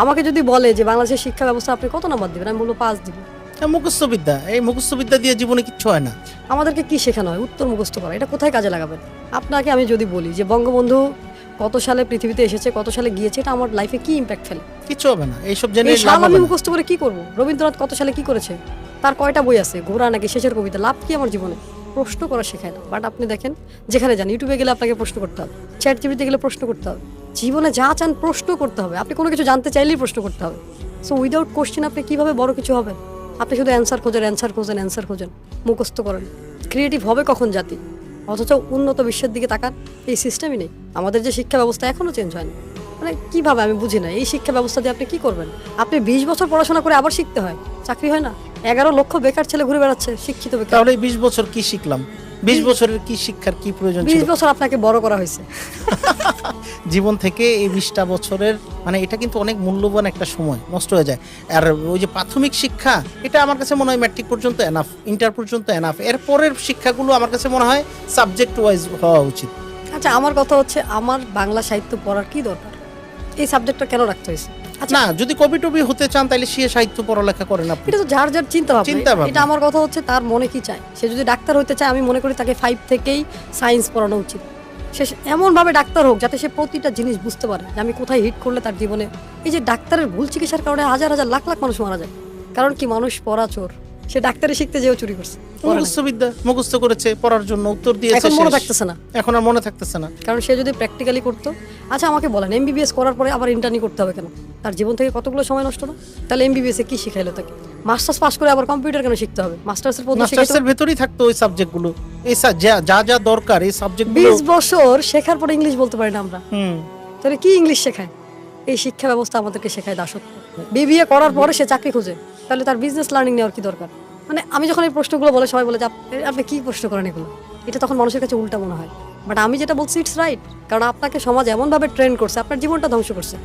আমাকে যদি বলে যে বাংলাদেশের শিক্ষা ব্যবস্থা আপনি কত নাম্বার দিবেন, আমি বলবো 5 দিব। মুখস্থবিদ্যা, এই মুখস্থবিদ্যা দিয়ে জীবনে কিচ্ছু হয় না। আমাদেরকে কি শেখানো হয়? উত্তর মুখস্থ করা। এটা কোথায় কাজে লাগাবেন? আপনাকে আমি যদি বলি যে বঙ্গবন্ধু কত সালে পৃথিবীতে এসেছে, কত সালে গিয়েছে, এটা আমার লাইফে কি ইম্প্যাক্ট ফেলে? কিচ্ছু হবে না, এইসব জেনে এই লাভ সাল হবে আমি না। মুখস্থ করে কি করব? রবীন্দ্রনাথ কত সালে কি করেছে, তার কয়টা বই আছে, ঘোড়া নাকি শেষের কবিতা, লাভ কি আমার জীবনে? প্রশ্ন করা শেখায় না। বাট আপনি দেখেন, যেখানে যান, ইউটিউবে গেলে আপনাকে প্রশ্ন করতে হবে, চ্যাট জিপিটিতে গেলে প্রশ্ন করতে হবে, জীবনে যা চান প্রশ্ন করতে হবে। আপনি কোনো কিছু জানতে চাইলেই প্রশ্ন করতে হবে। সো উইদাউট কোশ্চেন আপনি কিভাবে বড় কিছু হবেন? আপনি শুধু অ্যান্সার খোঁজেন, মুখস্থ করেন। ক্রিয়েটিভ হবে কখন জাতি? অথচ উন্নত বিশ্বের দিকে তাকান, এই সিস্টেমই নেই। আমাদের যে শিক্ষা ব্যবস্থা এখনো চেঞ্জ হয়নি। মানে কিভাবে আমি বুঝি না, এই শিক্ষা ব্যবস্থা দিয়ে আপনি কি করবেন? আপনি 20 বছর পড়াশোনা করে আবার শিখতে হয়, চাকরি হয় না। 11 লক্ষ বেকার ছেলে ঘুরে বেড়াচ্ছে, শিক্ষিত বেকার। তাহলে 20 বছর কি শিখলাম? 20 বছরের কি শিক্ষার কি প্রয়োজন ছিল? 20 বছর আপনাকে বড় করা হয়েছে। জীবন থেকে এই 20টা বছরের মানে এটা কিন্তু অনেক মূল্যবান একটা সময় নষ্ট হয়ে যায়। আর ওই যে প্রাথমিক শিক্ষা, এটা আমার কাছে মনে হয় ম্যাট্রিক পর্যন্ত এনাফ, ইন্টার পর্যন্ত এনাফ। এর পরের শিক্ষাগুলো আমার কাছে মনে হয় সাবজেক্ট ওয়াইজ হওয়া উচিত। আচ্ছা, আমার কথা হচ্ছে, আমার বাংলা সাহিত্য পড়ার কি দরকার? এই সাবজেক্টটা কেন রাখতে হয়েছে? আচ্ছা, না, যদি কবি টবি হতে চান তাহলে সে সাহিত্য পড়ালেখা করেন আপনি। এটা তো যার যার চিন্তা চিন্তা ভাবনা। ভাবনা। এটা আমার কথা হচ্ছে, তার মনে কি চায়। সে যদি ডাক্তার হতে চায়, আমি মনে করি তাকে 5 থেকেই সায়েন্স পড়ানো উচিত। সে এমনভাবে ডাক্তার হোক যাতে সে প্রতিটা জিনিস বুঝতে পারে যে আমি কোথায় হিট করলে তার জীবনে। এই যে ডাক্তারের ভুল চিকিৎসার কারণে হাজার হাজার লাখ লাখ মানুষ মারা যায়, কারণ কি? মানুষ পড়া চোর। সে ডাক্তারি শিখতে যেও চুরি করছে, মুখস্থবিদ্যা মুখস্থ করেছে, পড়ার জন্য উত্তর দিয়েছে, এখন মনে শেষ। থাকতেছে না। এখন আর মনে থাকতেছে না। কারণ সে যদি প্র্যাকটিক্যালি করতো। আচ্ছা আমাকে বলেন, এমবিবিএস করার পরে আবার ইন্টার্নি করতে হবে কেন? তার জীবন থেকে কতগুলো সময় নষ্ট না? তাহলে এমবিবিএস এ কি শিখাইলো তাকে? মাস্টার্স পাস করে আবার কম্পিউটার কেন শিখতে হবে? মাস্টার্সের পদ্ধতি মাস্টার্সের ভেতরেই থাকতো ওই সাবজেক্টগুলো, এই যা যা দরকার এই সাবজেক্টগুলো। 20 বছর শেখার পরে ইংলিশ বলতে পারি না আমরা, তাহলে কি ইংলিশ শেখায়? এই শিক্ষা ব্যবস্থা আমাদেরকে শেখায় দাসত্ব। বিবিএ করার পরে সে চাকরি খোঁজে, তাহলে তার বিজনেস লার্নিং নেওয়ার কি দরকার? মানে আমি যখন এই প্রশ্নগুলো বলে, সবাই বলে যে আপনি কি প্রশ্ন করেন এগুলো। এটা তখন মানুষের কাছে উল্টা মনে হয়। বাট আমি যেটা বলছি ইটস রাইট, কারণ আপনাকে সমাজ এমনভাবে ট্রেন করছে, আপনার জীবনটা ধ্বংস করছে।